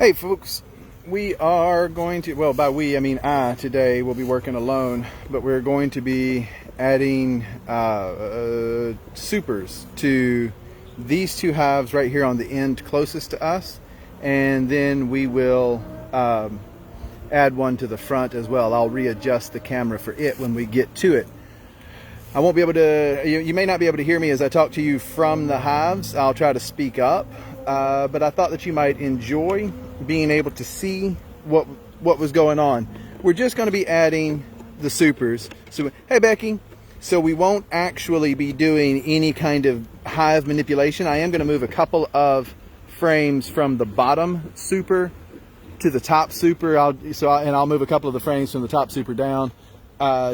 Hey folks, we are going to, well by we I mean I today will be working alone, but we're going to be adding supers to these two hives right here on the end closest to us, and then we will add one to the front as well. I'll readjust the camera for it when we get to it. I won't be able to, you may not be able to hear me as I talk to you from the hives. I'll try to speak up, but I thought that you might enjoy being able to see what was going on. We're just going to be adding the supers. So, hey Becky, so we won't actually be doing any kind of hive manipulation. I am going to move a couple of frames from the bottom super to the top super. I'll move a couple of the frames from the top super down.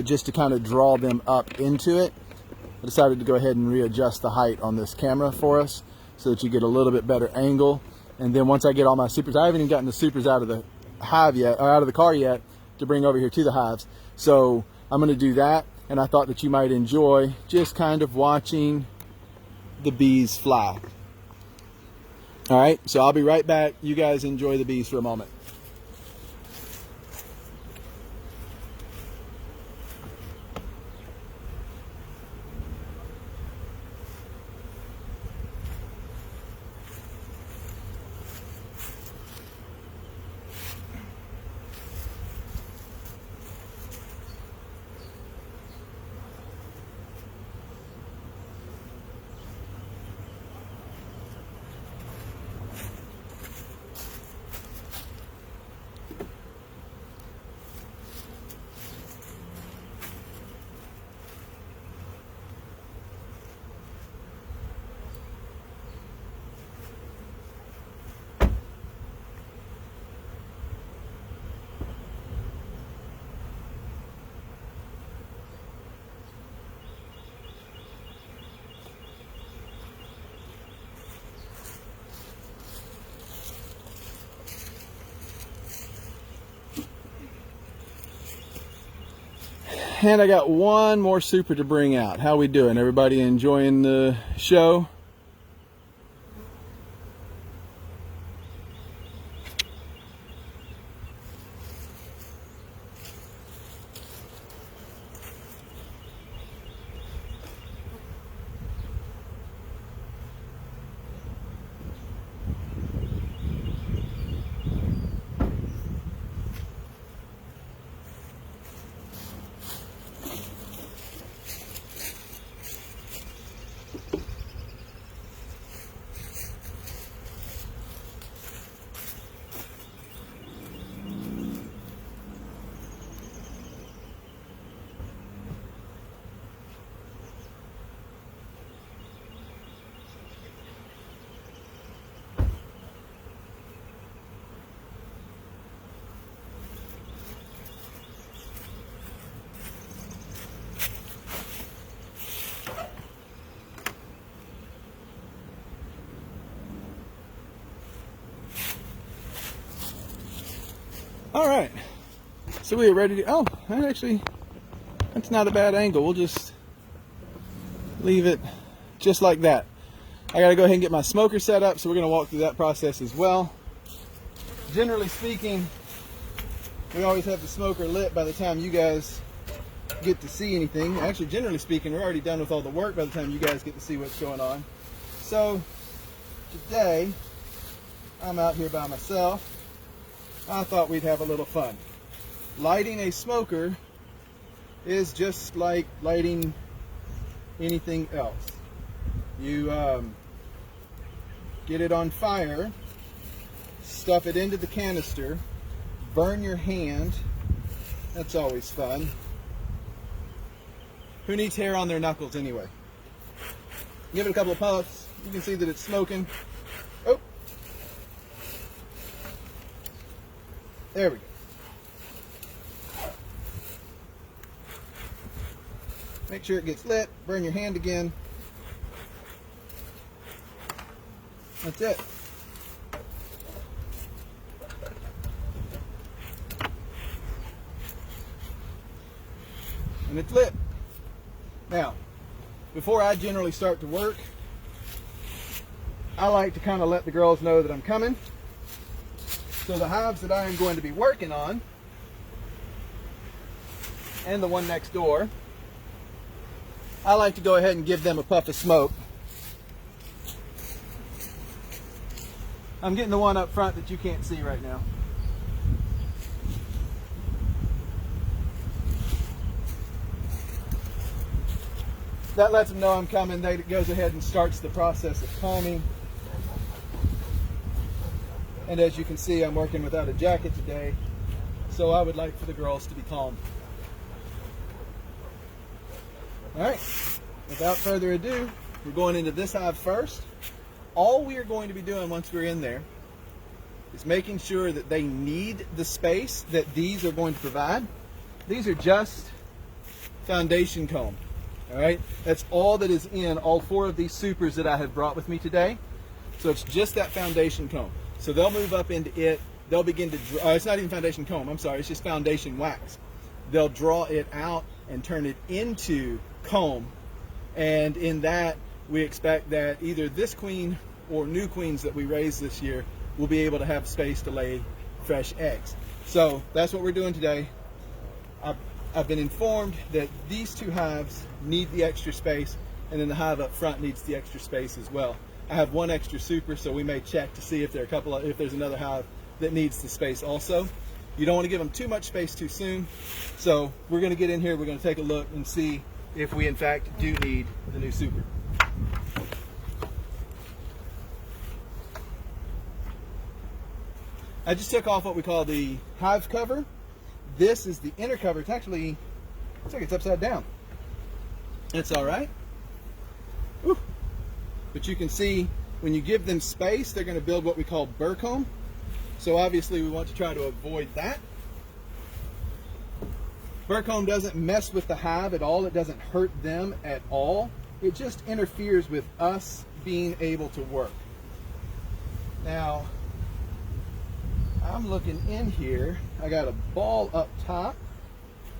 Just to kind of draw them up into it. I decided to go ahead and readjust the height on this camera for us so that you get a little bit better angle. And then once I get all my supers, I haven't even gotten the supers out of the hive yet, or out of the car yet, to bring over here to the hives. So I'm going to do that, and I thought that you might enjoy just kind of watching the bees fly. All right, so I'll be right back. You guys enjoy the bees for a moment. And I got one more super to bring out. How we doing? Everybody enjoying the show? All right, so we are ready to, oh, that's not a bad angle. We'll just leave it just like that. I gotta go ahead and get my smoker set up, so we're gonna walk through that process as well. Generally speaking, we always have the smoker lit by the time you guys get to see anything. Actually, generally speaking, we're already done with all the work by the time you guys get to see what's going on. So today, I'm out here by myself. I thought we'd have a little fun. Lighting a smoker is just like lighting anything else. You get it on fire, stuff it into the canister, burn your hand. That's always fun. Who needs hair on their knuckles anyway? Give it a couple of puffs. You can see that it's smoking. Oh. There we go. Make sure it gets lit. Burn your hand again. That's it. And it's lit. Now, before I generally start to work, I like to kind of let the girls know that I'm coming. So the hives that I am going to be working on, and the one next door, I like to go ahead and give them a puff of smoke. I'm getting the one up front that you can't see right now. That lets them know I'm coming. That goes ahead and starts the process of calming. And as you can see, I'm working without a jacket today, so I would like for the girls to be calm. All right, without further ado, we're going into this hive first. All we are going to be doing once we're in there is making sure that they need the space that these are going to provide. These are just foundation comb. All right, that's all that is in all 4 of these supers that I have brought with me today. So it's just that foundation comb. So they'll move up into it. They'll begin to draw. It's not even foundation comb. I'm sorry. It's just foundation wax. They'll draw it out and turn it into comb. And in that, we expect that either this queen or new queens that we raise this year will be able to have space to lay fresh eggs. So that's what we're doing today. I've been informed that these 2 hives need the extra space, and then the hive up front needs the extra space as well. I have 1 extra super, so we may check to see if there are if there's another hive that needs the space also. You don't want to give them too much space too soon. So we're going to get in here, we're going to take a look and see if we in fact do need the new super. I just took off what we call the hive cover. This is the inner cover. It's actually, looks like it's upside down. It's all right. Whew. But you can see when you give them space, they're going to build what we call burr comb. So obviously we want to try to avoid that. Burr comb doesn't mess with the hive at all. It doesn't hurt them at all. It just interferes with us being able to work. Now, I'm looking in here. I got a ball up top.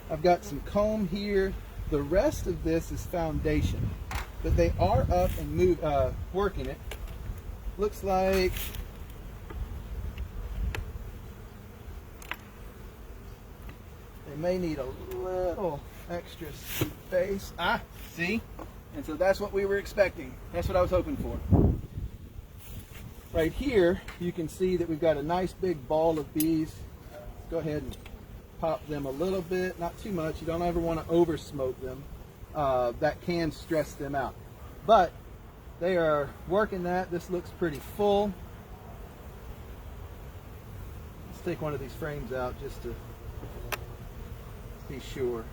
I've got some comb here. The rest of this is foundation, but they are up and working it. Looks like they may need a little extra space. See? And so that's what we were expecting. That's what I was hoping for. Right here, you can see that we've got a nice big ball of bees. Let's go ahead and pop them a little bit, not too much. You don't ever want to over smoke them. That can stress them out. But they are working that. This looks pretty full. Let's take one of these frames out just to be sure.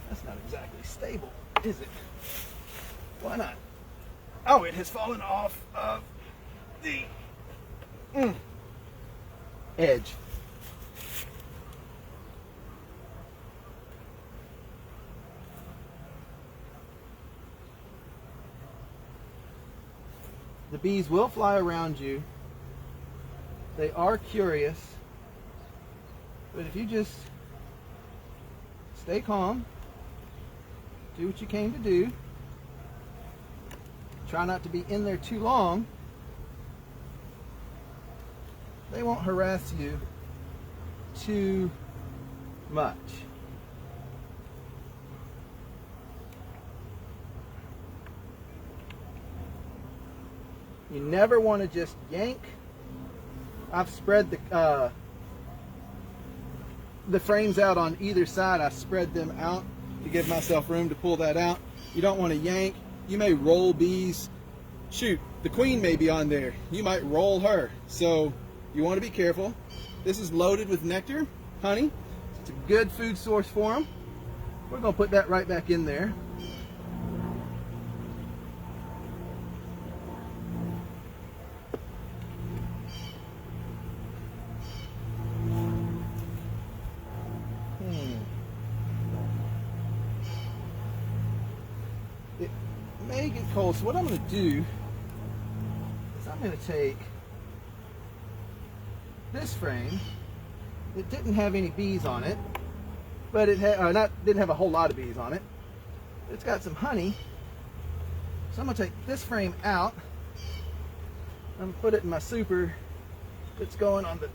That's not exactly stable, is it? Why not? Oh, it has fallen off of the edge. The bees will fly around you. They are curious. But if you just stay calm, do what you came to do, try not to be in there too long, they won't harass you too much. You never want to just yank. I've spread the frames out on either side. I spread them out to give myself room to pull that out. You don't want to yank. You may roll bees. Shoot, the queen may be on there. You might roll her. So you want to be careful. This is loaded with nectar, honey. It's a good food source for them. We're going to put that right back in there. It may get cold, so what I'm going to do is I'm going to take this frame. It didn't have any bees on it, but it had didn't have a whole lot of bees on it. It's got some honey, so I'm going to take this frame out, I'm gonna put it in my super that's going on the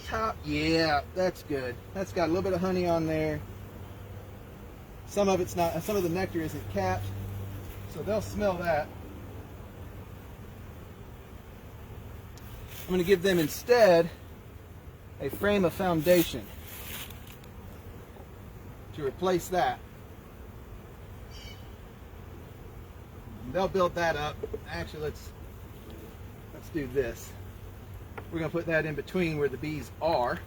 top. Yeah, that's good. That's got a little bit of honey on there. Some of it's not, some of the nectar isn't capped, so they'll smell that. I'm going to give them instead a frame of foundation to replace that. They'll build that up. Actually, let's do this. We're going to put that in between where the bees are.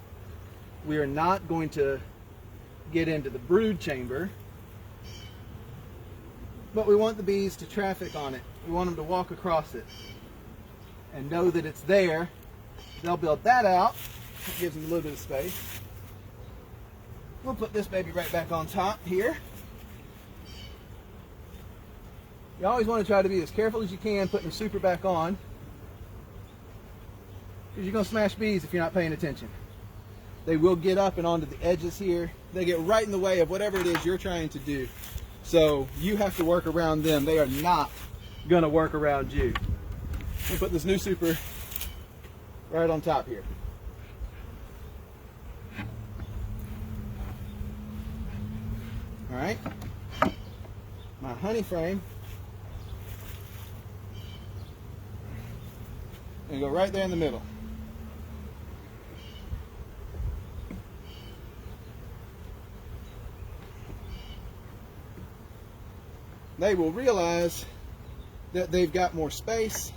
We are not going to get into the brood chamber, but we want the bees to traffic on it. We want them to walk across it and know that it's there. They'll build that out. That gives them a little bit of space. We'll put this baby right back on top here. You always want to try to be as careful as you can putting the super back on, because you're going to smash bees if you're not paying attention. They will get up and onto the edges here. They get right in the way of whatever it is you're trying to do. So you have to work around them. They are not going to work around you. We'll put this new super right on top here. All right. My honey frame. And go right there in the middle. They will realize that they've got more space.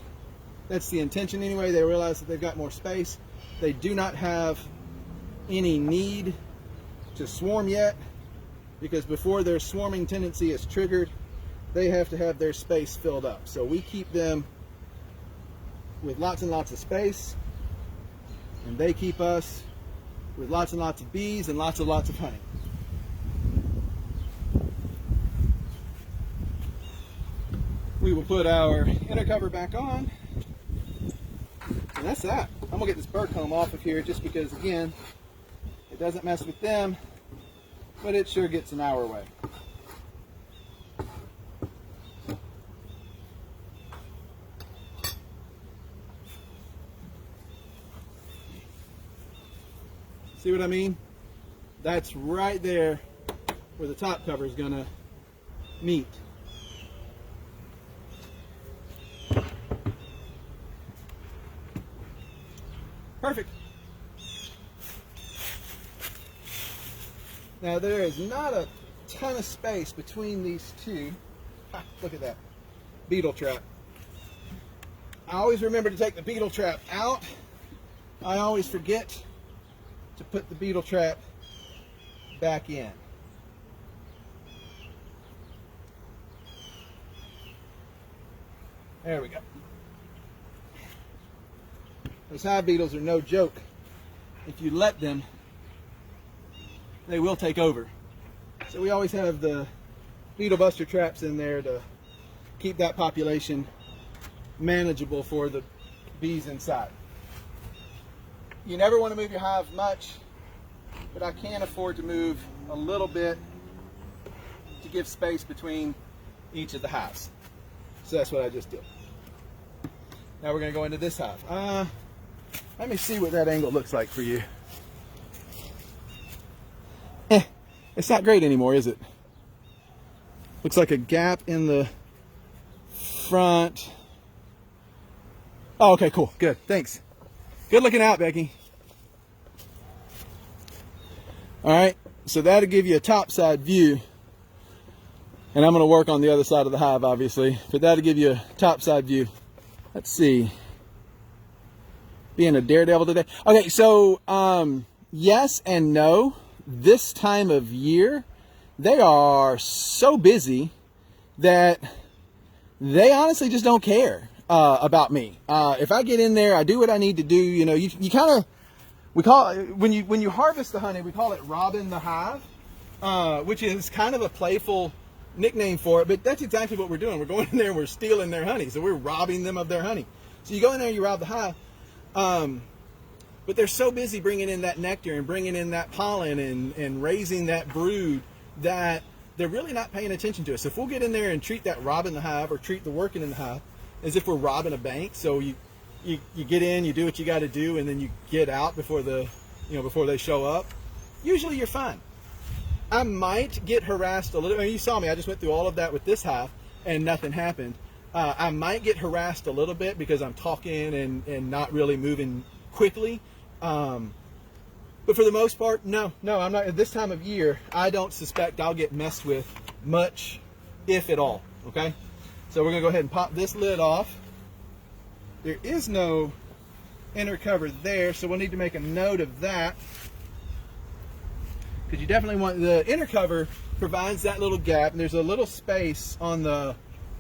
That's the intention anyway. They realize that they've got more space. They do not have any need to swarm yet, because before their swarming tendency is triggered, they have to have their space filled up. So we keep them with lots and lots of space, and they keep us with lots and lots of bees and lots of honey. We will put our inner cover back on, and that's that. I'm gonna get this bird comb off of here just because, again, it doesn't mess with them, but it sure gets in our way. See what I mean? That's right there where the top cover is gonna meet. Perfect. Now there is not a ton of space between these two. Ah, look at that beetle trap. I always remember to take the beetle trap out. I always forget to put the beetle trap back in. There we go. Those hive beetles are no joke. If you let them, they will take over. So we always have the beetle buster traps in there to keep that population manageable for the bees inside. You never want to move your hive much, but I can afford to move a little bit to give space between each of the hives. So that's what I just did. Now we're going to go into this hive. Let me see what that angle looks like for you. It's not great anymore, is it? Looks like a gap in the front. Oh, okay, cool, good, thanks. Good looking out, Becky. All right, so that'll give you a top side view. And I'm gonna work on the other side of the hive, obviously, but that'll give you a top side view. Let's see. Being a daredevil today. Okay, so yes and no. This time of year, they are so busy that they honestly just don't care about me. If I get in there, I do what I need to do. You know, you kind of, we call it, when you harvest the honey, we call it robbing the hive, which is kind of a playful nickname for it, but that's exactly what we're doing. We're going in there and we're stealing their honey, so we're robbing them of their honey. So you go in there and you rob the hive. But they're so busy bringing in that nectar and bringing in that pollen and raising that brood that they're really not paying attention to us. So if we'll get in there and treat that robbing the hive or treat the working in the hive as if we're robbing a bank. So you get in, you do what you got to do, and then you get out before before they show up. Usually you're fine. I might get harassed a little. I mean, you saw me. I just went through all of that with this hive, and nothing happened. I might get harassed a little bit because I'm talking and not really moving quickly. But for the most part, no, I'm not. At this time of year, I don't suspect I'll get messed with much, if at all. Okay, so we're gonna go ahead and pop this lid off. There is no inner cover there, so we'll need to make a note of that, because you definitely want the inner cover. Provides that little gap, and there's a little space on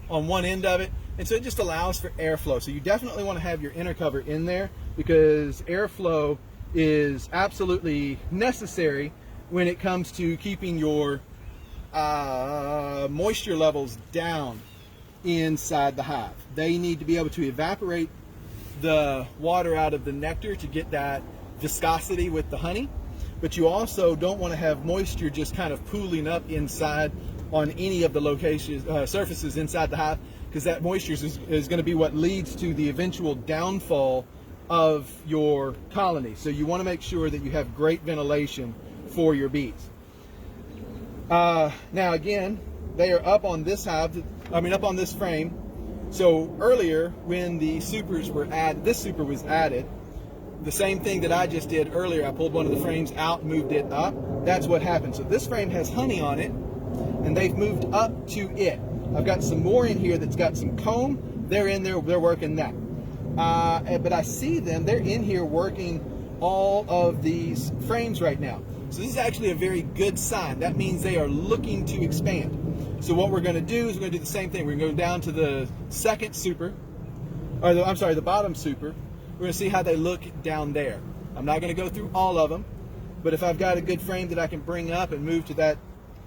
one end of it, and so it just allows for airflow. So you definitely want to have your inner cover in there, because airflow is absolutely necessary when it comes to keeping your moisture levels down inside the hive. They need to be able to evaporate the water out of the nectar to get that viscosity with the honey, but you also don't want to have moisture just kind of pooling up inside on any of the locations, surfaces inside the hive, because that moisture is going to be what leads to the eventual downfall of your colony. So you want to make sure that you have great ventilation for your bees. Now again, they are up on this hive, up on this frame. So earlier when the supers were added, this super was added, the same thing that I just did earlier. I pulled one of the frames out, moved it up. That's what happened. So this frame has honey on it, and they've moved up to it. I've got some more in here that's got some comb. They're in there, they're working that. But I see them, they're in here working all of these frames right now. So this is actually a very good sign. That means they are looking to expand. So what we're going to do is we're going to do the same thing. We're going to go down to the second super, or the bottom super. We're going to see how they look down there. I'm not going to go through all of them, but if I've got a good frame that I can bring up and move to that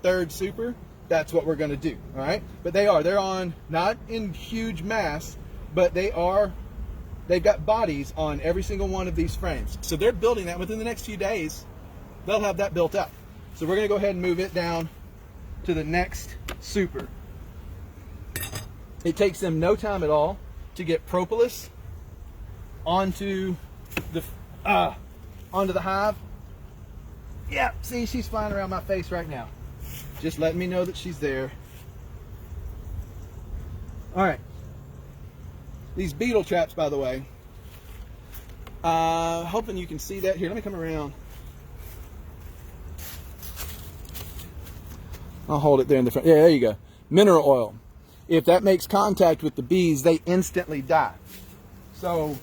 third super, that's what we're going to do. All right, but they're on, not in huge mass, but they've got bodies on every single one of these frames. So they're building that. Within the next few days, they'll have that built up. So we're going to go ahead and move it down to the next super. It takes them no time at all to get propolis onto the hive. Yeah, see, she's flying around my face right now, just letting me know that she's there. All right. These beetle traps, by the way, hoping you can see that. Here, let me come around. I'll hold it there in the front. Yeah, there you go. Mineral oil. If that makes contact with the bees, they instantly die. So,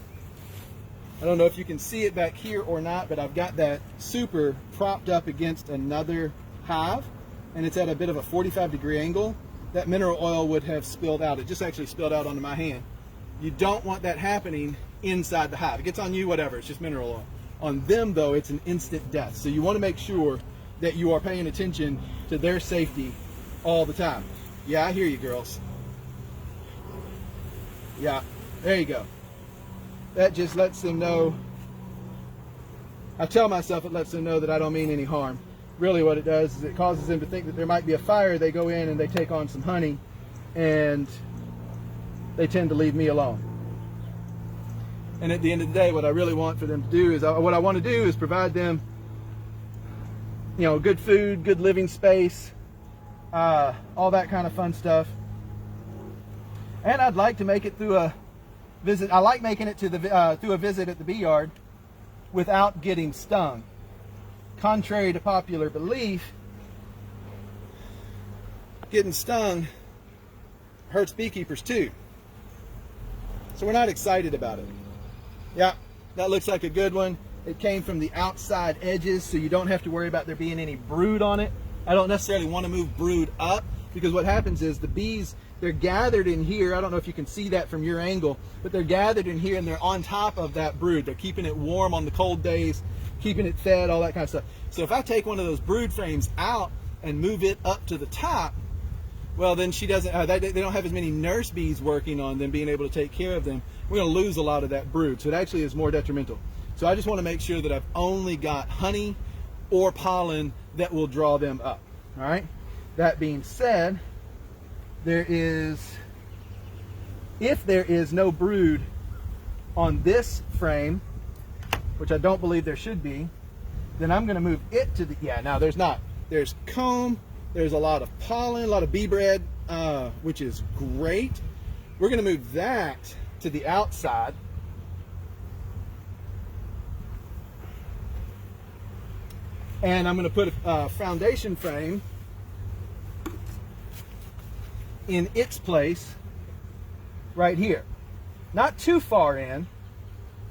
I don't know if you can see it back here or not, but I've got that super propped up against another hive, and it's at a bit of a 45-degree angle. That mineral oil would have spilled out. It just actually spilled out onto my hand. You don't want that happening inside the hive. It gets on you, whatever, it's just mineral oil. On them, though, it's an instant death. So you want to make sure that you are paying attention to their safety all the time. Yeah, I hear you, girls. Yeah, there you go. That just lets them know. I tell myself it lets them know that I don't mean any harm. Really what it does is it causes them to think that there might be a fire. They go in and they take on some honey, and they tend to leave me alone. And at the end of the day, what I really want for them to do is, what I want to do is provide them, good food, good living space, all that kind of fun stuff. And I'd like to make it through a visit. I like making it to the through a visit at the bee yard without getting stung. Contrary to popular belief, getting stung hurts beekeepers too. So we're not excited about it. Yeah, that looks like a good one. It came from the outside edges, so you don't have to worry about there being any brood on it. I don't necessarily want to move brood up, because what happens is the bees, they're gathered in here. I don't know if you can see that from your angle, but they're gathered in here and they're on top of that brood. They're keeping it warm on the cold days, keeping it fed, all that kind of stuff. So if I take one of those brood frames out and move it up to the top, well, then she doesn't, they don't have as many nurse bees working on them, being able to take care of them. We're going to lose a lot of that brood. So it actually is more detrimental. So I just want to make sure that I've only got honey or pollen that will draw them up. All right. That being said, there is If there is no brood on this frame, which I don't believe there should be, then I'm going to move it to the, yeah, now there's not. There's comb, there's a lot of pollen, a lot of bee bread, which is great. We're going to move that to the outside. And I'm going to put a foundation frame in its place right here. Not too far in,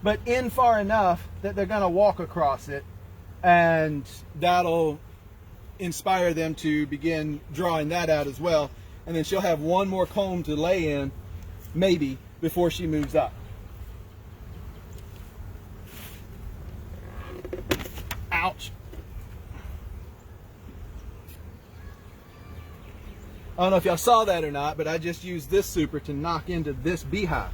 but in far enough that they're going to walk across it, and that'll inspire them to begin drawing that out as well. And then she'll have one more comb to lay in, maybe, before she moves up. Ouch. I don't know if y'all saw that or not, but I just used this super to knock into this beehive.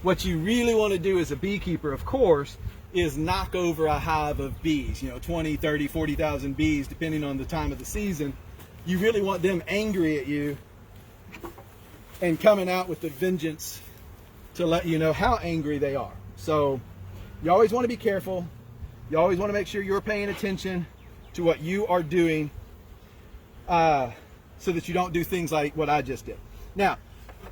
What you really want to do as a beekeeper, of course, is knock over a hive of bees, 20, 30, 40,000 bees, depending on the time of the season. You really want them angry at you and coming out with a vengeance to let you know how angry they are. So you always want to be careful. You always want to make sure you're paying attention to what you are doing, so that you don't do things like what I just did. Now,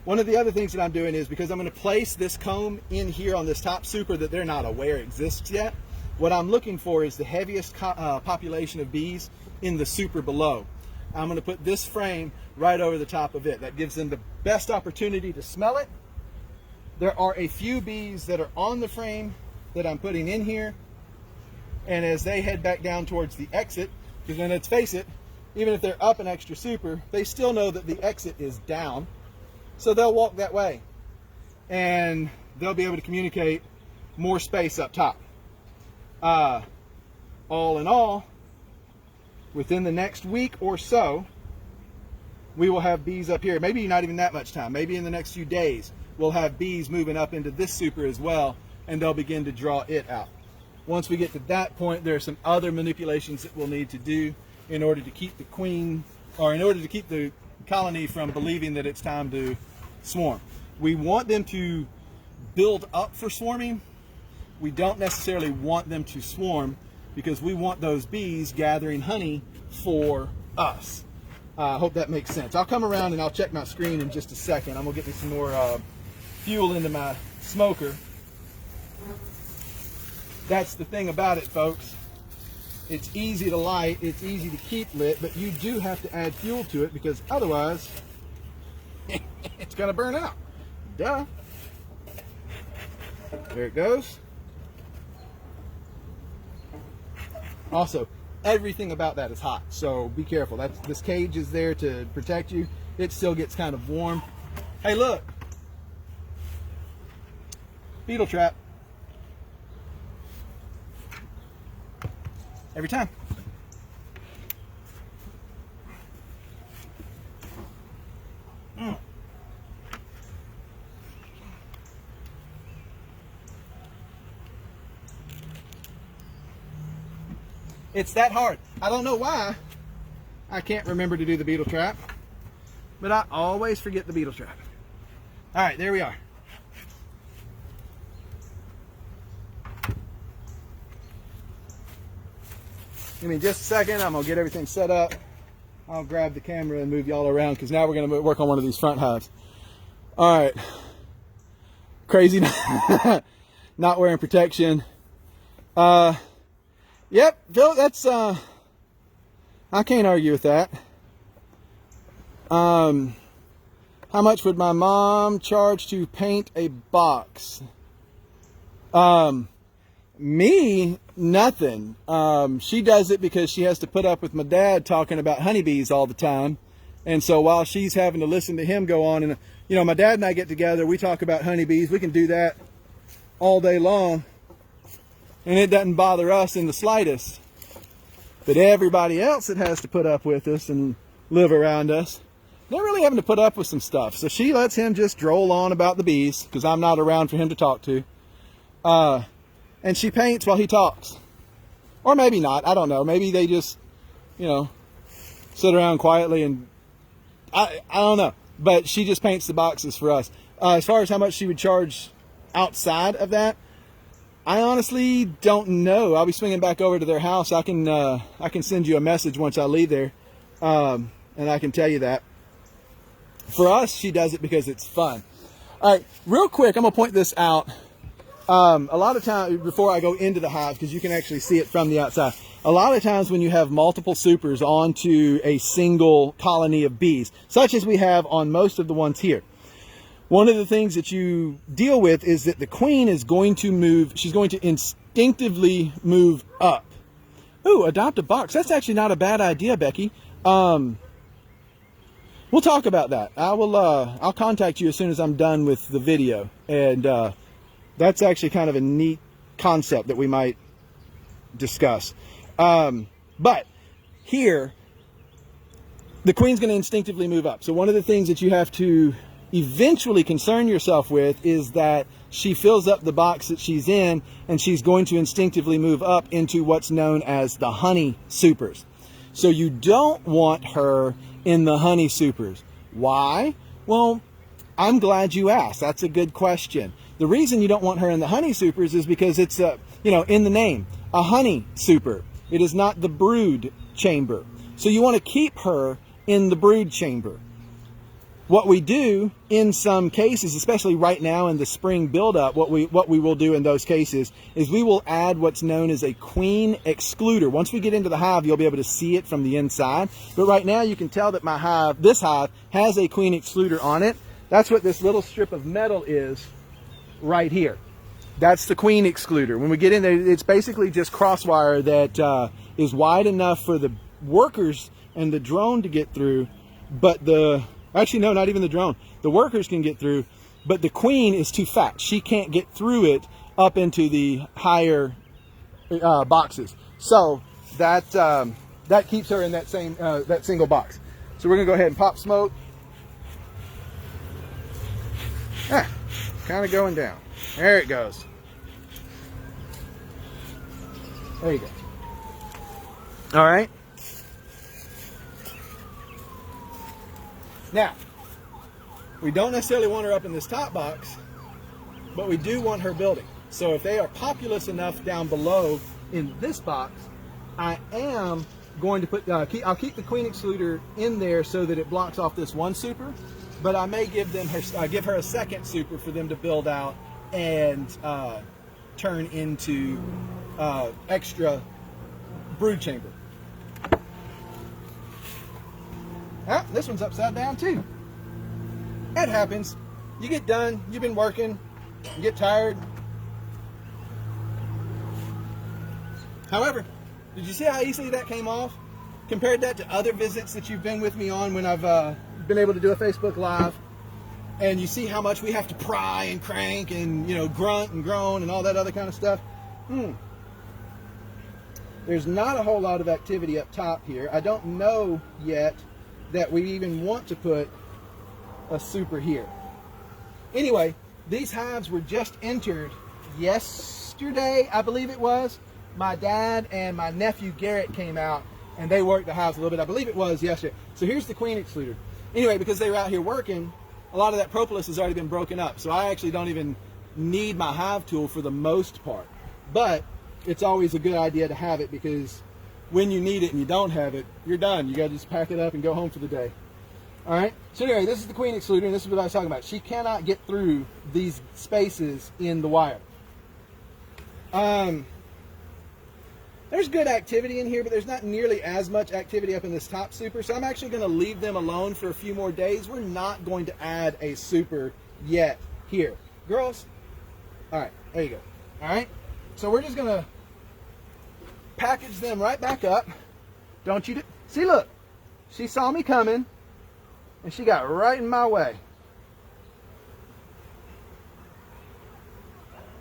one of the other things that I'm doing is, because I'm going to place this comb in here on this top super that they're not aware exists yet, what I'm looking for is the heaviest population of bees in the super below. I'm going to put this frame right over the top of it. That gives them the best opportunity to smell it. There are a few bees that are on the frame that I'm putting in here, and as they head back down towards the exit, because then let's face it, even if they're up an extra super, they still know that the exit is down. So they'll walk that way, and they'll be able to communicate more space up top. All in all, within the next week or so, we will have bees up here. Maybe not even that much time. Maybe in the next few days, we'll have bees moving up into this super as well, and they'll begin to draw it out. Once we get to that point, there are some other manipulations that we'll need to do in order to keep the queen, or in order to keep the colony from believing that it's time to swarm. We want them to build up for swarming. We don't necessarily want them to swarm, because we want those bees gathering honey for us. I hope that makes sense. I'll come around and I'll check my screen in just a second. I'm gonna get me some more fuel into my smoker. That's the thing about it, folks. It's easy to light, it's easy to keep lit, but you do have to add fuel to it, because otherwise it's gonna burn out. Duh. There it goes. Also, everything about that is hot, so be careful. This cage is there to protect you. It still gets kind of warm. Hey, look. Beetle trap. Every time. It's that hard. I don't know why I can't remember to do the beetle trap, but I always forget the beetle trap. All right, there we are. Give me just a second. I'm gonna get everything set up. I'll grab the camera and move y'all around, because now we're gonna work on one of these front hives. All right. Crazy. Not wearing protection. Yep, Phil, that's I can't argue with that. How much would my mom charge to paint a box? Me, nothing. She does it because she has to put up with my dad talking about honeybees all the time. And so while she's having to listen to him go on, and my dad and I get together, we talk about honeybees. We can do that all day long, and it doesn't bother us in the slightest. But everybody else that has to put up with us and live around us, they're really having to put up with some stuff. So she lets him just droll on about the bees, because I'm not around for him to talk to. And she paints while he talks. Or maybe not, I don't know. Maybe they just, sit around quietly, and I don't know. But she just paints the boxes for us. As far as how much she would charge outside of that, I honestly don't know. I'll be swinging back over to their house. I can send you a message once I leave there, and I can tell you that. For us, she does it because it's fun. All right, real quick, I'm gonna point this out. A lot of times, before I go into the hive, because you can actually see it from the outside, a lot of times when you have multiple supers onto a single colony of bees, such as we have on most of the ones here, one of the things that you deal with is that the queen is going to move, she's going to instinctively move up. Ooh, adopt a box. That's actually not a bad idea, Becky. We'll talk about that. I'll contact you as soon as I'm done with the video. And that's actually kind of a neat concept that we might discuss. But here, the queen's going to instinctively move up. So one of the things that you have to eventually concern yourself with is that she fills up the box that she's in, and she's going to instinctively move up into what's known as the honey supers. So you don't want her in the honey supers. Why? Well, I'm glad you asked. That's a good question. The reason you don't want her in the honey supers is because it's in the name, a honey super. It is not the brood chamber. So you want to keep her in the brood chamber. What we do in some cases, especially right now in the spring buildup, what we will do in those cases is we will add what's known as a queen excluder. Once we get into the hive, you'll be able to see it from the inside. But right now you can tell that this hive has a queen excluder on it. That's what this little strip of metal is right here. That's the queen excluder. When we get in there, it's basically just crosswire that is wide enough for the workers and the drone to get through, but actually, no, not even the drone. The workers can get through, but the queen is too fat. She can't get through it up into the higher boxes. So that keeps her in that same that single box. So we're gonna go ahead and pop smoke. Kind of going down. There it goes. There you go. All right. Now, we don't necessarily want her up in this top box, but we do want her building. So if they are populous enough down below in this box, I am going to put, I'll keep the queen excluder in there so that it blocks off this one super, but I may give her a second super for them to build out and turn into extra brood chamber. Ah, this one's upside down too. It happens. You get done, you've been working, you get tired. However, did you see how easily that came off? Compared that to other visits that you've been with me on when I've been able to do a Facebook Live, and you see how much we have to pry and crank and grunt and groan and all that other kind of stuff. There's not a whole lot of activity up top here. I don't know yet that we even want to put a super here. Anyway, these hives were just entered yesterday, I believe it was. My dad and my nephew Garrett came out and they worked the hives a little bit. I believe it was yesterday. So here's the queen excluder. Anyway, because they were out here working, a lot of that propolis has already been broken up. So I actually don't even need my hive tool for the most part. But it's always a good idea to have it, because when you need it and you don't have it, you're done. You got to just pack it up and go home for the day. All right. So anyway, this is the queen excluder, and this is what I was talking about. She cannot get through these spaces in the wire. There's good activity in here, but there's not nearly as much activity up in this top super. So I'm actually going to leave them alone for a few more days. We're not going to add a super yet here. Girls, all right, there you go. All right. So we're just going to package them right back up. Don't you see, look, she saw me coming and she got right in my way.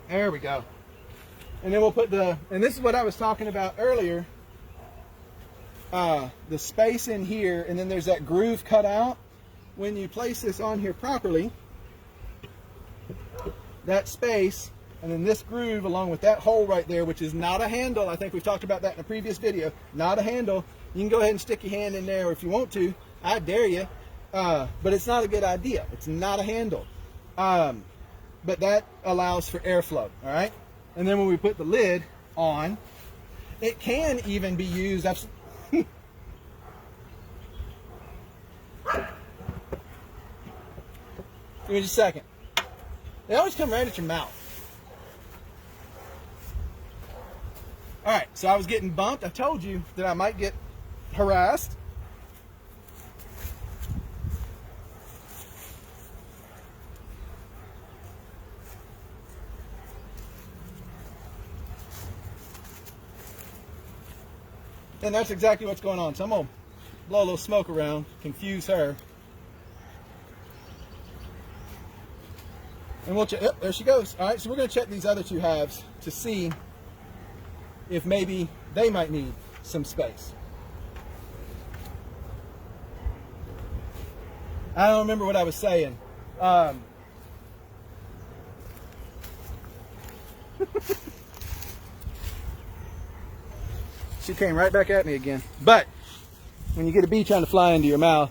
There we go. And then we'll put and this is what I was talking about earlier, the space in here, and then there's that groove cut out. When you place this on here properly, that space, and then this groove along with that hole right there, which is not a handle. I think we've talked about that in a previous video. Not a handle. You can go ahead and stick your hand in there if you want to. I dare you. But it's not a good idea. It's not a handle. But that allows for airflow, all right? And then when we put the lid on, it can even be used. Give me just a second. They always come right at your mouth. All right, so I was getting bumped. I told you that I might get harassed. And that's exactly what's going on. So I'm going to blow a little smoke around, confuse her. And we'll check. Oh, there she goes. All right, so we're going to check these other two halves to see if maybe they might need some space. I don't remember what I was saying. She came right back at me again. But when you get a bee trying to fly into your mouth,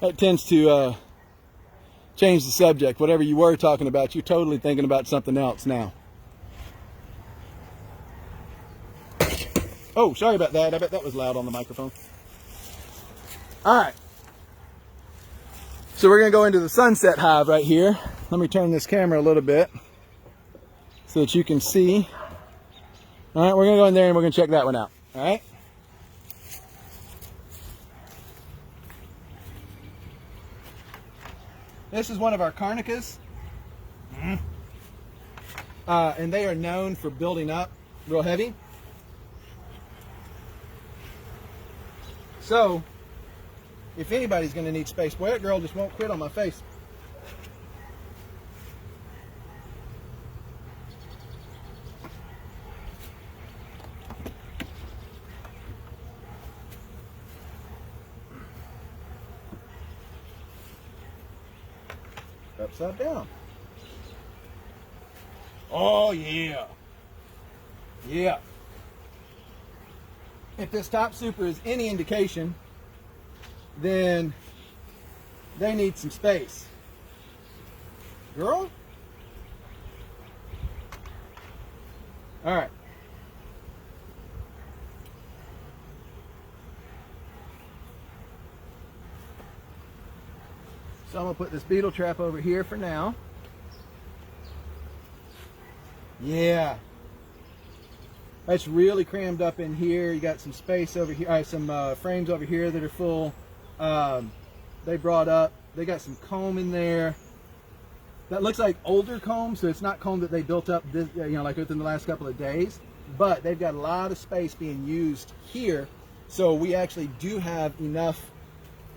that tends to change the subject. Whatever you were talking about, you're totally thinking about something else now. Oh, sorry about that. I bet that was loud on the microphone. All right. So we're going to go into the sunset hive right here. Let me turn this camera a little bit so that you can see. All right, we're going to go in there and we're going to check that one out. All right. This is one of our carnicas. And they are known for building up real heavy. So, if anybody's going to need space, boy, that girl just won't quit on my face. Upside down. Oh, yeah. Yeah. If this top super is any indication, then they need some space. Girl? All right. So I'm going to put this beetle trap over here for now. Yeah. That's really crammed up in here. You got some space over here, some frames over here that are full. They brought up, they got some comb in there. That looks like older comb, so it's not comb that they built up, this, like within the last couple of days. But they've got a lot of space being used here, so we actually do have enough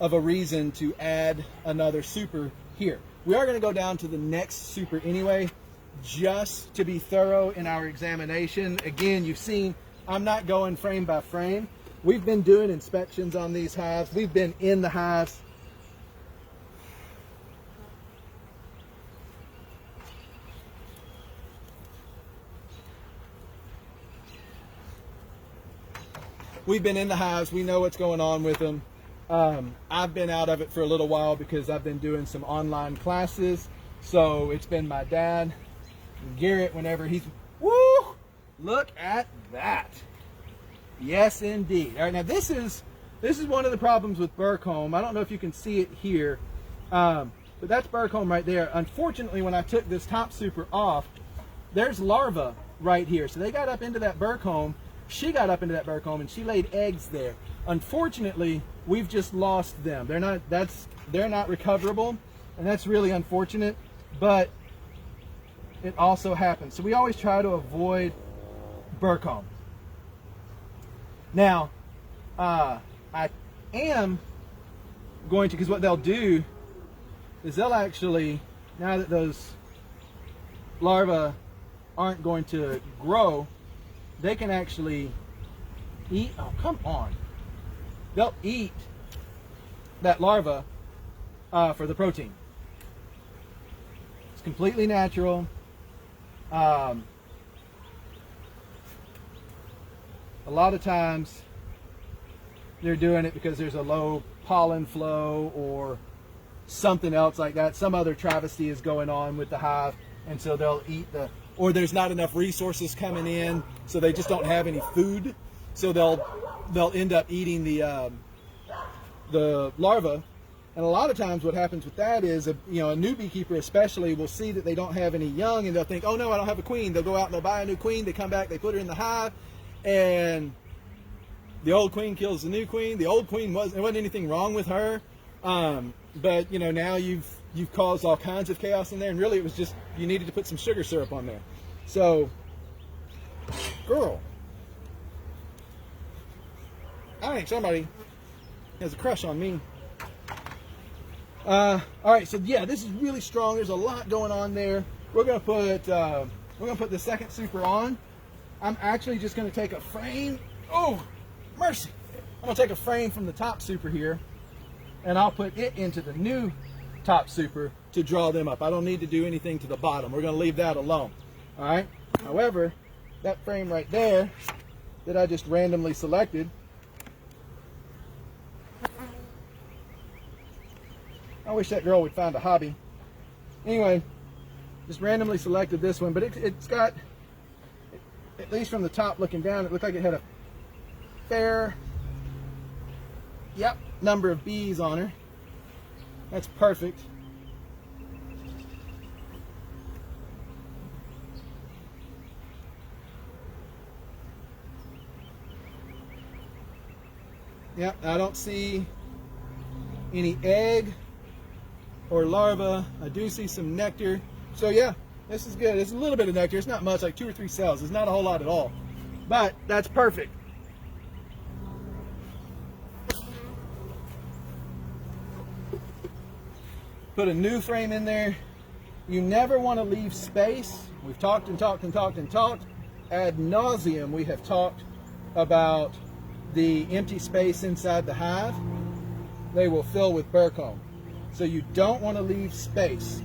of a reason to add another super here. We are going to go down to the next super anyway, just to be thorough in our examination. Again, you've seen I'm not going frame by frame. We've been doing inspections on these hives. We've been in the hives. We've been in the hives. We know what's going on with them. I've been out of it for a little while because I've been doing some online classes. So it's been my dad, Garrett, whenever he's, woo, look at that. Yes, indeed. All right, now this is one of the problems with burr comb. I don't know if you can see it here, but that's burr comb right there. Unfortunately, when I took this top super off, there's larvae right here. So they got up into that burr comb. She got up into that burr comb and she laid eggs there. Unfortunately, we've just lost them. They're not recoverable, and that's really unfortunate, but it also happens. So we always try to avoid burr comb. Now, I am going to, because what they'll do is they'll actually, now that those larvae aren't going to grow, they can actually eat, oh, come on. They'll eat that larva for the protein. It's completely natural. A lot of times they're doing it because there's a low pollen flow or something else like that. Some other travesty is going on with the hive, and so they'll eat or there's not enough resources coming in, so they just don't have any food. So they'll end up eating the larva. And a lot of times what happens with that is, a new beekeeper especially will see that they don't have any young, and they'll think, oh no, I don't have a queen. They'll go out and they'll buy a new queen. They come back, they put her in the hive, and the old queen kills the new queen. The old queen there wasn't anything wrong with her, but now you've caused all kinds of chaos in there, and really it was just you needed to put some sugar syrup on there. So, girl, I think somebody has a crush on me. All right, so yeah, this is really strong. There's a lot going on there. We're gonna put the second super on. I'm actually just gonna take a frame. Oh, mercy! I'm gonna take a frame from the top super here, and I'll put it into the new top super to draw them up. I don't need to do anything to the bottom. We're gonna leave that alone. All right. However, that frame right there that I just randomly selected, I wish that girl would find a hobby. Anyway, just randomly selected this one, but it's got, at least from the top looking down, it looked like it had a fair, number of bees on her. That's perfect. Yep, I don't see any egg or larva. I do see some nectar. So yeah, this is good. It's a little bit of nectar. It's not much, like 2 or 3 cells. It's not a whole lot at all. But that's perfect. Put a new frame in there. You never want to leave space. We've talked and talked and talked and talked. Ad nauseum, we have talked about the empty space inside the hive. They will fill with burr comb. So you don't want to leave space.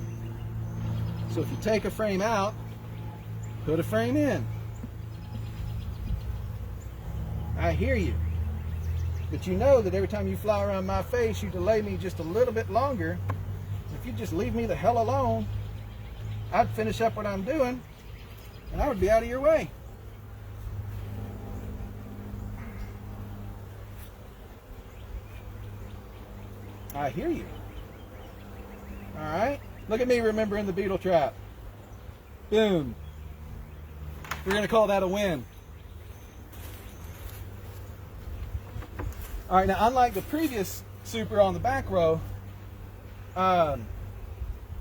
So if you take a frame out, put a frame in. I hear you. But you know that every time you fly around my face, you delay me just a little bit longer. If you just leave me the hell alone, I'd finish up what I'm doing, and I would be out of your way. I hear you. All right. Look at me remembering the beetle trap. Boom. We're going to call that a win. All right. Now, unlike the previous super on the back row, I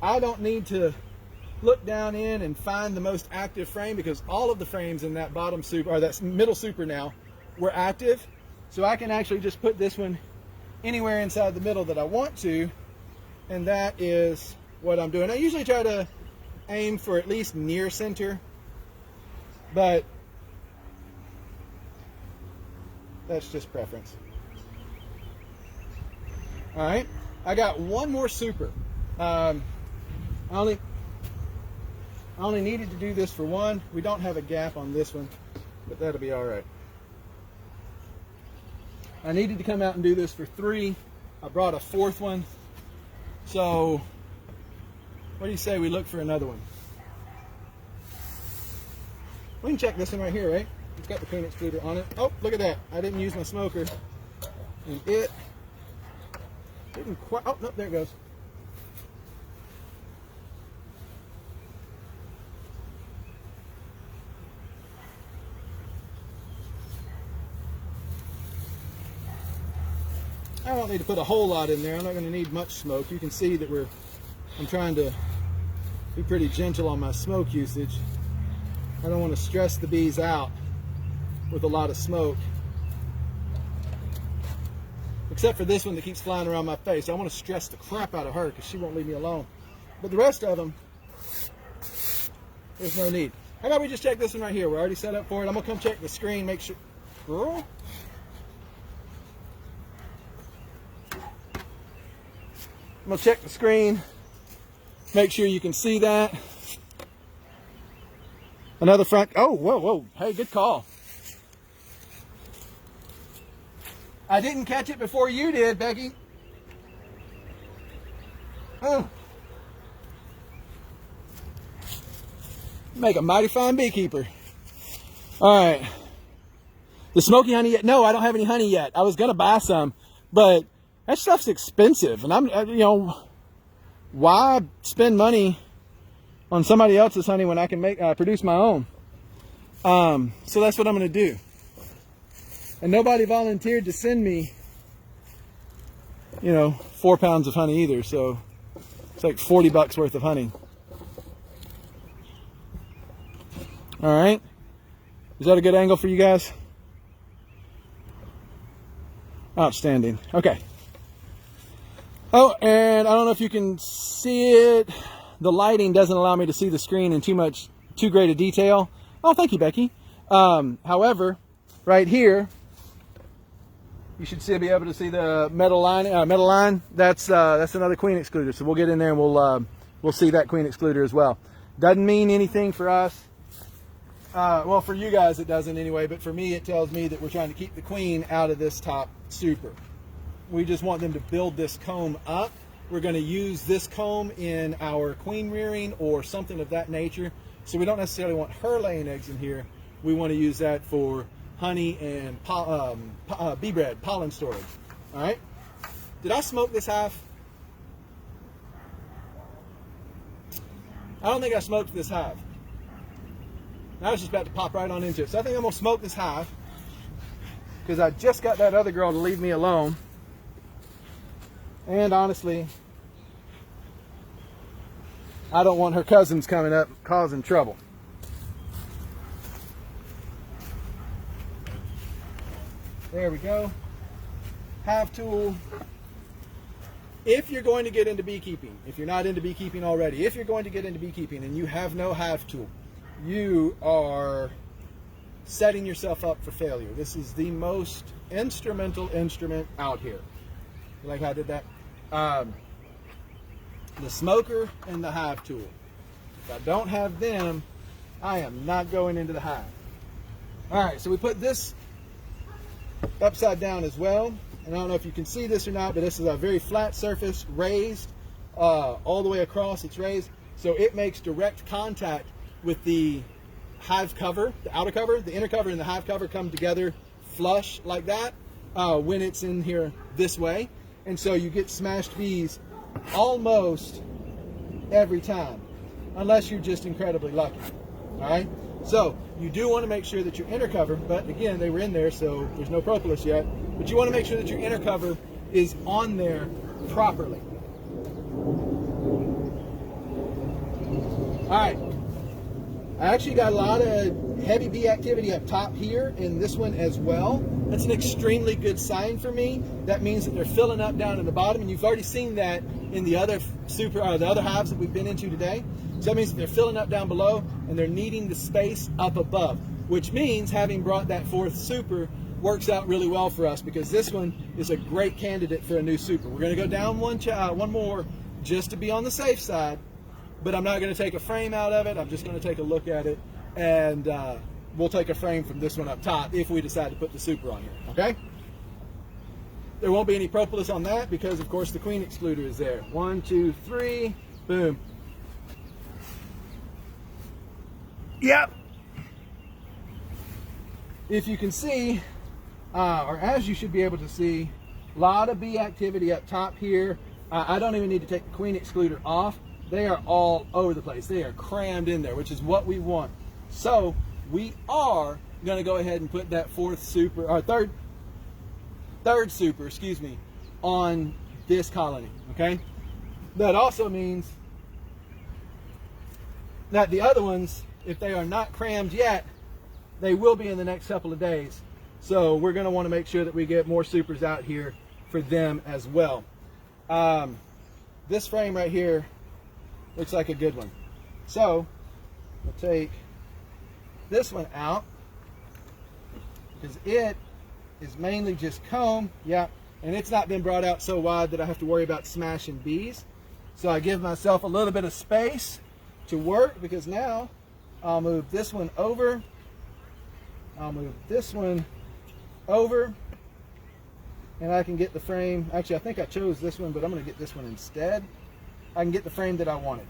don't need to look down in and find the most active frame, because all of the frames in that bottom super, or that middle super now, were active. So I can actually just put this one anywhere inside the middle that I want to, and that is what I'm doing. I usually try to aim for at least near center, but that's just preference. All right, I got one more super. I only needed to do this for one. We don't have a gap on this one, but that'll be all right. I needed to come out and do this for 3. I brought a 4th one. So what do you say we look for another one? We can check this one right here, right? It's got the clean excluder on it. Oh, look at that. I didn't use my smoker. And it didn't quite, oh, no, there it goes. I don't need to put a whole lot in there. I'm not going to need much smoke. You can see that I'm trying to be pretty gentle on my smoke usage. I don't want to stress the bees out with a lot of smoke. Except for this one that keeps flying around my face. I want to stress the crap out of her because she won't leave me alone. But the rest of them, there's no need. How about we just check this one right here? We're already set up for it. I'm going to come check the screen, make sure. Girl? I'm gonna check the screen, make sure you can see that. Another front, oh, whoa, whoa, hey, good call. I didn't catch it before you did, Becky. Make a mighty fine beekeeper. All right. The smoky honey yet? No, I don't have any honey yet. I was gonna buy some, but that stuff's expensive, and why spend money on somebody else's honey when I can produce my own? So that's what I'm gonna do. And nobody volunteered to send me, 4 pounds of honey either. So it's like $40 worth of honey. All right. Is that a good angle for you guys? Outstanding. Okay. Oh, and I don't know if you can see it. The lighting doesn't allow me to see the screen in too great a detail. Oh, thank you, Becky. However, right here, you should be able to see the metal line. That's another queen excluder. So we'll get in there and we'll see that queen excluder as well. Doesn't mean anything for us. Well, for you guys it doesn't anyway, but for me it tells me that we're trying to keep the queen out of this top super. We just want them to build this comb up. We're going to use this comb in our queen rearing or something of that nature. So we don't necessarily want her laying eggs in here. We want to use that for honey and bee bread, pollen storage. All right. Did I smoke this hive? I don't think I smoked this hive. I was just about to pop right on into it. So I think I'm going to smoke this hive because I just got that other girl to leave me alone. And honestly, I don't want her cousins coming up causing trouble. There we go. Hive tool. If you're going to get into beekeeping, if you're not into beekeeping already, if you're going to get into beekeeping and you have no hive tool, you are setting yourself up for failure. This is the most instrumental instrument out here. You like how I did that? The smoker and the hive tool. If I don't have them, I am not going into the hive. All right, so we put this upside down as well. And I don't know if you can see this or not, but this is a very flat surface, raised all the way across. It's raised, so it makes direct contact with the hive cover, the outer cover. The inner cover and the hive cover come together flush like that when it's in here this way. And so you get smashed bees almost every time, unless you're just incredibly lucky. All right. So you do want to make sure that your inner cover, but again, they were in there, so there's no propolis yet, but you want to make sure that your inner cover is on there properly. All right. I actually got a lot of heavy bee activity up top here in this one as well. That's an extremely good sign for me. That means that they're filling up down in the bottom, and you've already seen that in the other the other hives that we've been into today. So that means that they're filling up down below and they're needing the space up above, which means having brought that fourth super works out really well for us because this one is a great candidate for a new super. We're going to go down one more just to be on the safe side, but I'm not going to take a frame out of it. I'm just going to take a look at it, and we'll take a frame from this one up top if we decide to put the super on here, okay? There won't be any propolis on that because, of course, the queen excluder is there. 1, 2, 3, boom. Yep. If you can see, or as you should be able to see, a lot of bee activity up top here. I don't even need to take the queen excluder off. They are all over the place. They are crammed in there, which is what we want. So we are going to go ahead and put that third super, excuse me, on this colony, okay? That also means that the other ones, if they are not crammed yet, they will be in the next couple of days. So we're going to want to make sure that we get more supers out here for them as well. This frame right here looks like a good one. So we'll take this one out because it is mainly just comb, and it's not been brought out so wide that I have to worry about smashing bees. So I give myself a little bit of space to work because now I'll move this one over. I'll move this one over, and I can get the frame. Actually, I think I chose this one, but I'm going to get this one instead. I can get the frame that I wanted.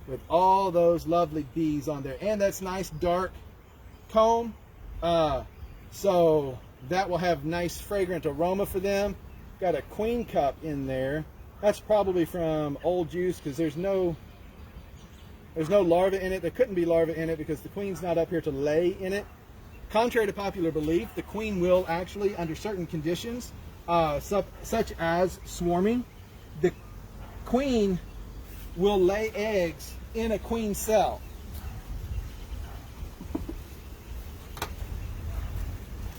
With all those lovely bees on there. And that's nice dark comb. So that will have nice fragrant aroma for them. Got a queen cup in there. That's probably from old juice because there's no larva in it. There couldn't be larva in it because the queen's not up here to lay in it. Contrary to popular belief, the queen will actually, under certain conditions, such as swarming, the queen will lay eggs in a queen cell.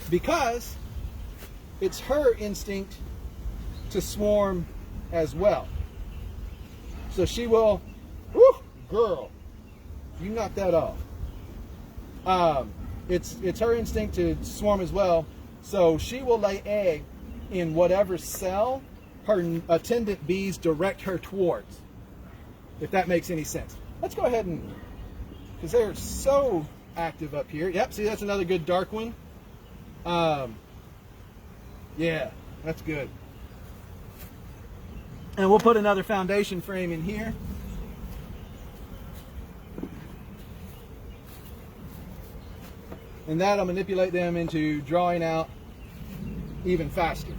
Because it's her instinct to swarm as well. So she will, whoo, girl, you knock that off. It's her instinct to swarm as well. So she will lay egg in whatever cell her attendant bees direct her towards. If that makes any sense. Let's go ahead and, because they're so active up here. Yep, see, that's another good dark one. Yeah, that's good. And we'll put another foundation frame in here. And that'll manipulate them into drawing out even faster.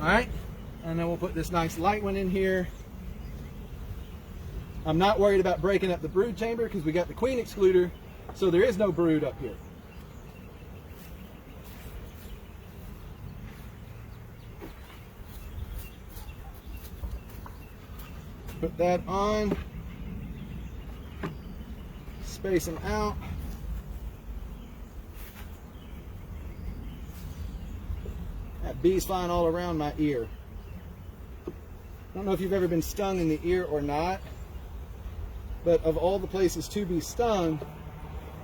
All right, and then we'll put this nice light one in here. I'm not worried about breaking up the brood chamber because we got the queen excluder, so there is no brood up here. Put that on, space them out. That bee's flying all around my ear. I don't know if you've ever been stung in the ear or not, but of all the places to be stung,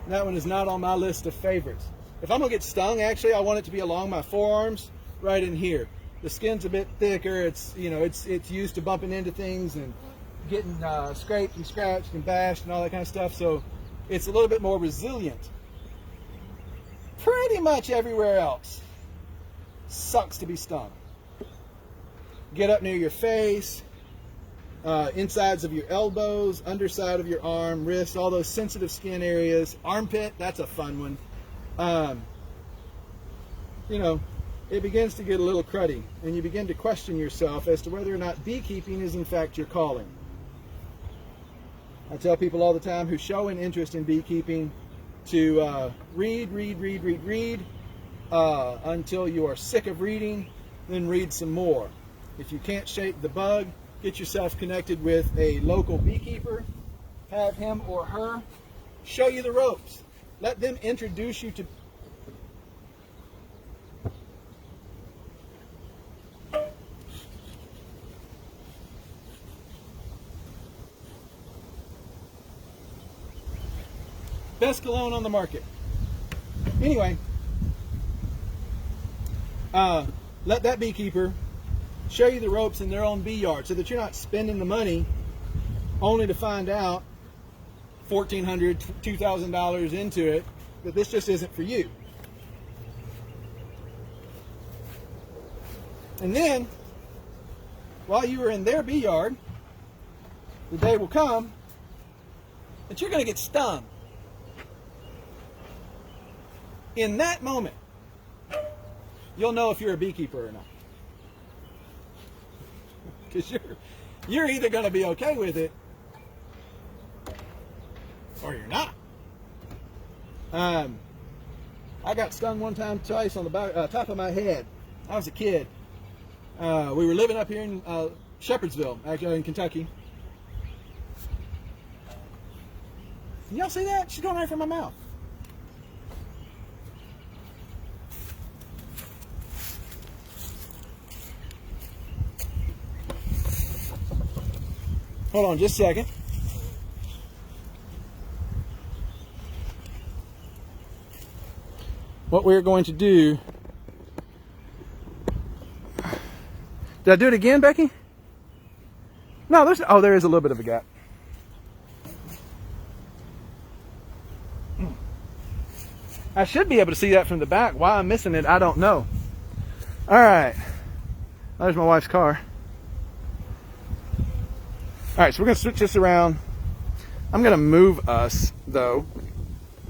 that one is not on my list of favorites. If I'm gonna get stung, actually, I want it to be along my forearms, right in here. The skin's a bit thicker. It's, you know, it's used to bumping into things and getting scraped and scratched and bashed and all that kind of stuff. So it's a little bit more resilient. Pretty much everywhere else sucks to be stung. Get up near your face, insides of your elbows, underside of your arm, wrist, all those sensitive skin areas. Armpit, that's a fun one. You know, it begins to get a little cruddy, and you begin to question yourself as to whether or not beekeeping is in fact your calling. I tell people all the time who show an interest in beekeeping to read until you are sick of reading, then read some more. If you can't shake the bug, get yourself connected with a local beekeeper, have him or her show you the ropes. Let them introduce you to best cologne on the market. Anyway, let that beekeeper show you the ropes in their own bee yard so that you're not spending the money only to find out $1,400, $2,000 into it that this just isn't for you. And then, while you are in their bee yard, the day will come that you're going to get stung. In that moment, you'll know if you're a beekeeper or not. Because you're either going to be okay with it or you're not. I got stung one time, twice on the back, top of my head. I was a kid. We were living up here in Shepherdsville, actually in Kentucky. Can y'all see that? She's going right from my mouth. Hold on just a second. What we're going to do... Did I do it again, Becky? No, there is a little bit of a gap. I should be able to see that from the back. Why I'm missing it, I don't know. All right. There's my wife's car. All right, so we're gonna switch this around. I'm gonna move us though,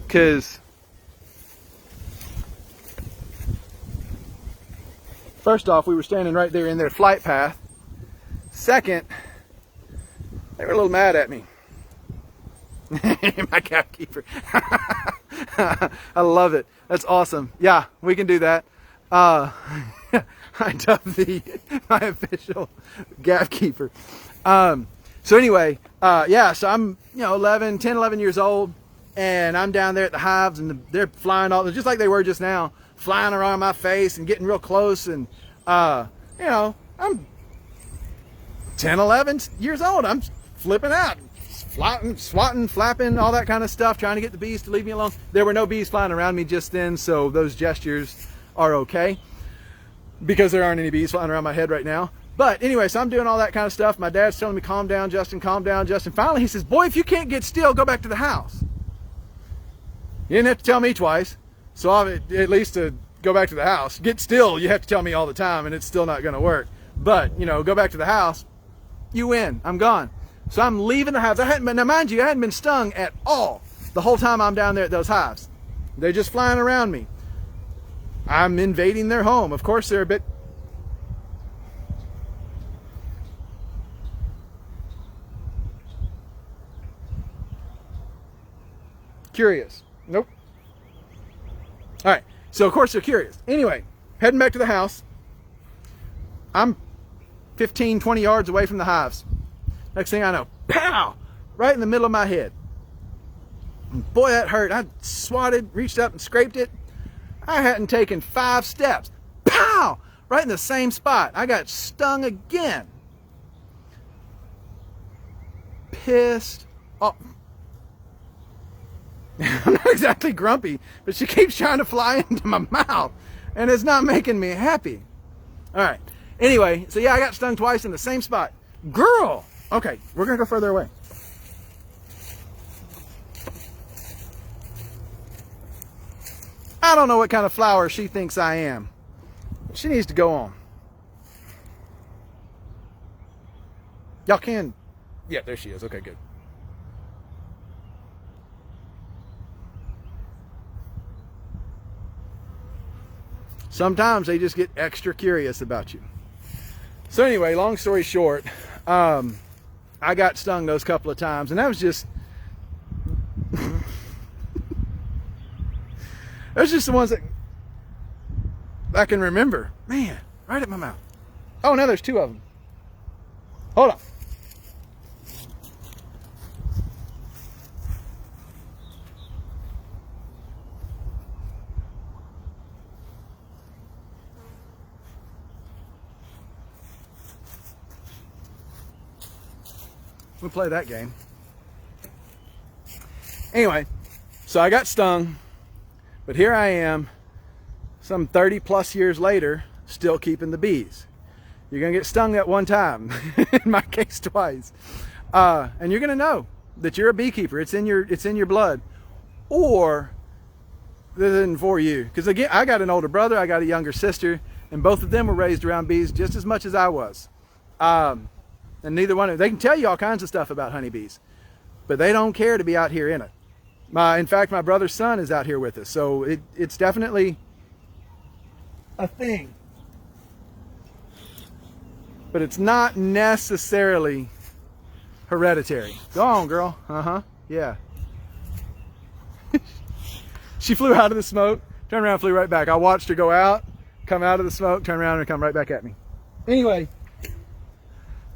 because first off, we were standing right there in their flight path. Second, they were a little mad at me. My capkeeper. I love it. That's awesome. Yeah, we can do that. I dubbed my official gaffkeeper. So anyway, yeah, so I'm 11 years old, and I'm down there at the hives, and they're flying all just like they were just now, flying around my face and getting real close. And I'm 10, 11 years old. I'm flipping out, swatting, flapping, all that kind of stuff, trying to get the bees to leave me alone. There were no bees flying around me just then, so those gestures are okay, because there aren't any bees flying around my head right now. But anyway, so I'm doing all that kind of stuff. My dad's telling me, calm down, Justin, calm down, Justin. Finally, he says, boy, if you can't get still, go back to the house. You didn't have to tell me twice. So at least to go back to the house. Get still, you have to tell me all the time, and it's still not going to work. But, go back to the house. You win. I'm gone. So I'm leaving the hives. Now, mind you, I hadn't been stung at all the whole time I'm down there at those hives. They're just flying around me. I'm invading their home. Of course, they're a bit... curious. Nope. All right. So, of course, they're curious. Anyway, heading back to the house. I'm 15, 20 yards away from the hives. Next thing I know, pow! Right in the middle of my head. And boy, that hurt. I swatted, reached up and scraped it. I hadn't taken 5 steps. Pow! Right in the same spot. I got stung again. Pissed off. I'm not exactly grumpy, but she keeps trying to fly into my mouth, and it's not making me happy. All right. Anyway, so yeah, I got stung twice in the same spot. Girl! Okay, we're going to go further away. I don't know what kind of flower she thinks I am. She needs to go on. Y'all can... Yeah, there she is. Okay, good. Sometimes they just get extra curious about you. So anyway, long story short, I got stung those couple of times, and that was just... those just the ones that I can remember. Man, right at my mouth. Oh, now there's 2 of them. Hold on. We'll play that game. Anyway, so I got stung, but here I am, some 30 plus years later, still keeping the bees. You're gonna get stung that one time, in my case twice, and you're gonna know that you're a beekeeper. It's in your blood, or this isn't for you. Because again, I got an older brother, I got a younger sister, and both of them were raised around bees just as much as I was. And neither one of them, they can tell you all kinds of stuff about honeybees, but they don't care to be out here in it. In fact, my brother's son is out here with us, so it's definitely a thing. But it's not necessarily hereditary. Go on, girl. Uh-huh. Yeah. She flew out of the smoke, turned around, flew right back. I watched her go out, come out of the smoke, turn around, and come right back at me. Anyway,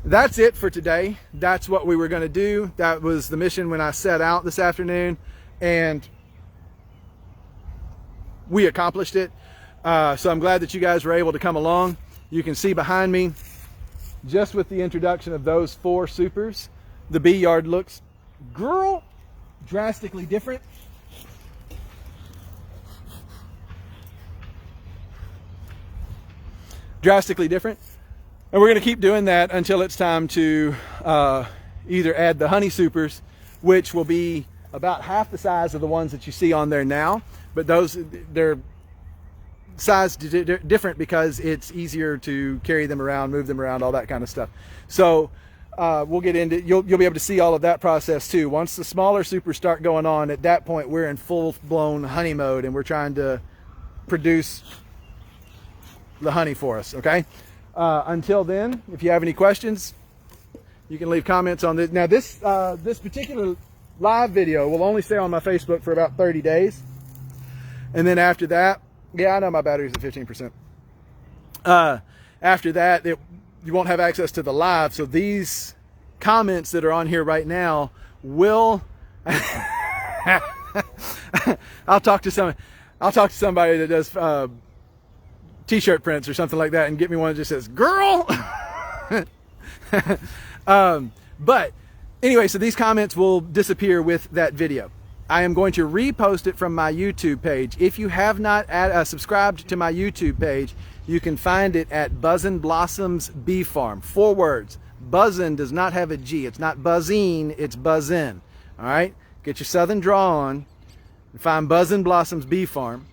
that's it for today. That's what we were going to do. That was the mission when I set out this afternoon, and we accomplished it. So I'm glad that you guys were able to come along. You can see behind me, just with the introduction of those 4 supers, the bee yard looks, girl, drastically different. Drastically different. And we're going to keep doing that until it's time to either add the honey supers, which will be about half the size of the ones that you see on there now. But they're sized different because it's easier to carry them around, move them around, all that kind of stuff. So we'll get into, you'll be able to see all of that process too. Once the smaller supers start going on, at that point we're in full-blown honey mode and we're trying to produce the honey for us, okay? Until then, if you have any questions, you can leave comments on this. Now this particular live video will only stay on my Facebook for about 30 days. And then after that, yeah, I know my battery's at 15%. After that, you won't have access to the live. So these comments that are on here right now will, I'll talk to somebody that does t-shirt prints or something like that and get me one that just says, girl. But anyway, so these comments will disappear with that video. I am going to repost it from my YouTube page. If you have not subscribed to my YouTube page, you can find it at Buzzin' Blossoms Bee Farm. 4 words. Buzzin' does not have a G. It's not buzzine, it's buzzin'. All right? Get your southern draw on and find Buzzin' Blossoms Bee Farm.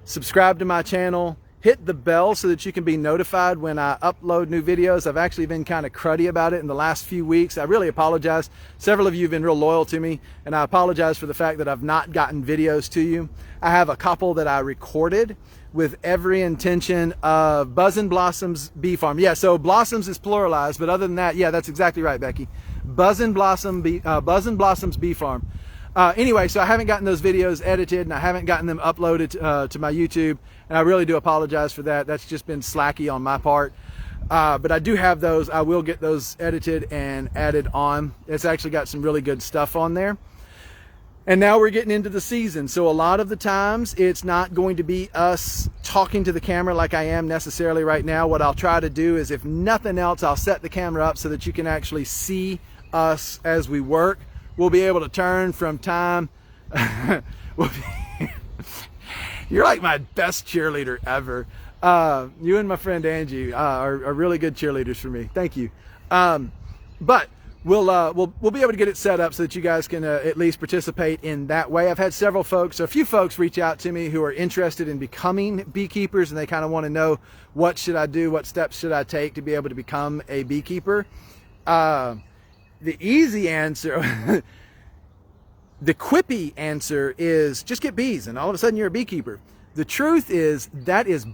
Subscribe to my channel. Hit the bell so that you can be notified when I upload new videos. I've actually been kind of cruddy about it in the last few weeks. I really apologize. Several of you have been real loyal to me, and I apologize for the fact that I've not gotten videos to you. I have a couple that I recorded with every intention of Buzzin' Blossoms Bee Farm. Yeah, so Blossoms is pluralized, but other than that, yeah, that's exactly right, Becky. Buzzin' Blossoms Bee Farm. Anyway, so I haven't gotten those videos edited and I haven't gotten them uploaded to my YouTube, and I really do apologize for that. That's just been slacky on my part. But I do have those. I will get those edited and added on. It's actually got some really good stuff on there. And now we're getting into the season. So a lot of the times it's not going to be us talking to the camera like I am necessarily right now. What I'll try to do is, if nothing else, I'll set the camera up so that you can actually see us as we work. We'll be able to turn from time. You're like my best cheerleader ever. You and my friend Angie are really good cheerleaders for me. Thank you. But we'll be able to get it set up so that you guys can at least participate in that way. I've had a few folks reach out to me who are interested in becoming beekeepers, and they kind of want to know, what should I do? What steps should I take to be able to become a beekeeper? The easy answer, the quippy answer is just get bees and all of a sudden you're a beekeeper. The truth is that is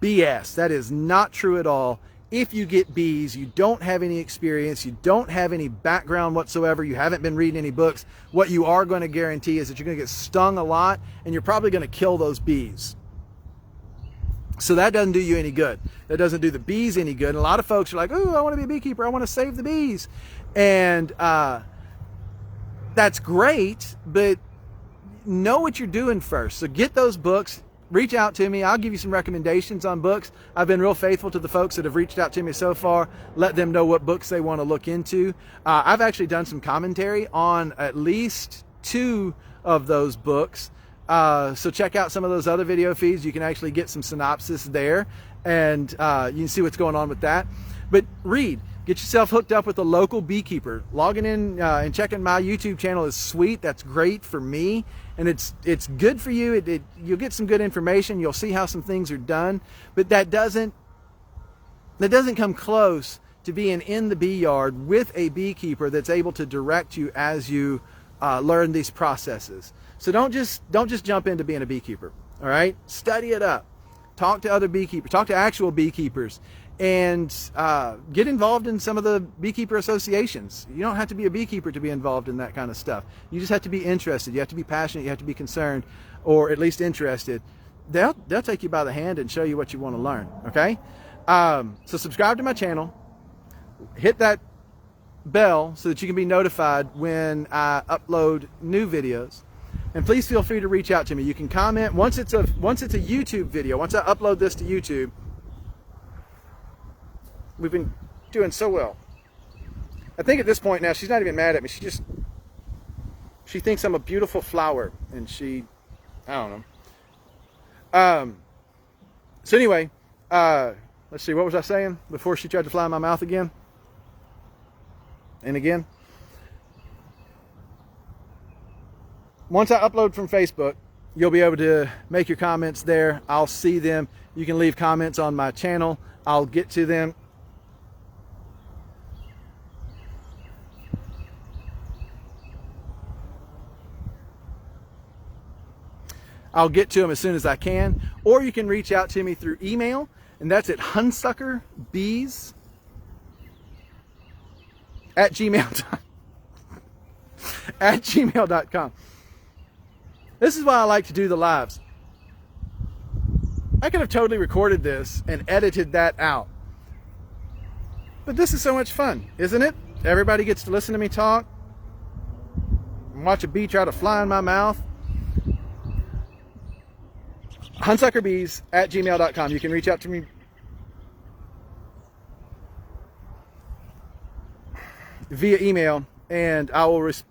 BS. That is not true at all. If you get bees, you don't have any experience, you don't have any background whatsoever, you haven't been reading any books, what you are going to guarantee is that you're going to get stung a lot and you're probably going to kill those bees. So that doesn't do you any good. That doesn't do the bees any good. And a lot of folks are like, oh, I want to be a beekeeper. I want to save the bees. And that's great, but know what you're doing first. So get those books. Reach out to me. I'll give you some recommendations on books. I've been real faithful to the folks that have reached out to me so far. Let them know what books they want to look into. I've actually done some commentary on at least 2 of those books. So check out some of those other video feeds. You can actually get some synopsis there, and you can see what's going on with that. But read. Get yourself hooked up with a local beekeeper. Logging in and checking my YouTube channel is sweet. That's great for me, and it's good for you. You'll get some good information. You'll see how some things are done, but that doesn't come close to being in the bee yard with a beekeeper that's able to direct you as you learn these processes. So don't just jump into being a beekeeper. All right, study it up. Talk to other beekeepers. Talk to actual beekeepers. And get involved in some of the beekeeper associations. You don't have to be a beekeeper to be involved in that kind of stuff. You just have to be interested. You have to be passionate. You have to be concerned, or at least interested. They'll take you by the hand and show you what you want to learn. Okay? So subscribe to my channel. Hit that bell so that you can be notified when I upload new videos. And please feel free to reach out to me. You can comment once it's a YouTube video. Once I upload this to YouTube. We've been doing so well. I think at this point now, she's not even mad at me. She thinks I'm a beautiful flower, and I don't know. So anyway, let's see, what was I saying before she tried to fly in my mouth again? And again? Once I upload from Facebook, you'll be able to make your comments there. I'll see them. You can leave comments on my channel. I'll get to them. I'll get to them as soon as I can. Or you can reach out to me through email, and that's at hunsuckerbees@gmail.com. This is why I like to do the lives. I could have totally recorded this and edited that out. But this is so much fun, isn't it? Everybody gets to listen to me talk and watch a bee try to fly in my mouth. hunsuckerbees@gmail.com. You can reach out to me via email, and I will respond.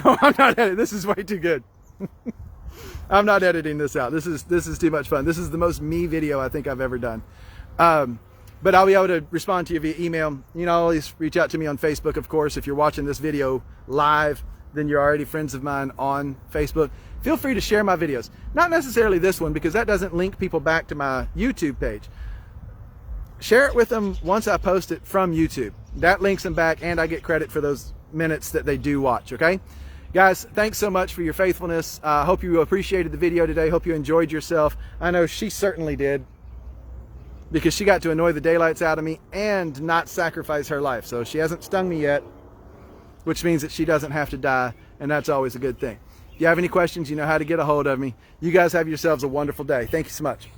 No, I'm not editing. This is way too good. I'm not editing this out. This is too much fun. This is the most me video I think I've ever done. But I'll be able to respond to you via email. You know, always reach out to me on Facebook, of course. If you're watching this video live, then you're already friends of mine on Facebook. Feel free to share my videos. Not necessarily this one, because that doesn't link people back to my YouTube page. Share it with them once I post it from YouTube. That links them back, and I get credit for those minutes that they do watch, okay? Guys, thanks so much for your faithfulness. I hope you appreciated the video today. Hope you enjoyed yourself. I know she certainly did, because she got to annoy the daylights out of me and not sacrifice her life. So she hasn't stung me yet, which means that she doesn't have to die, and that's always a good thing. If you have any questions, you know how to get a hold of me. You guys have yourselves a wonderful day. Thank you so much.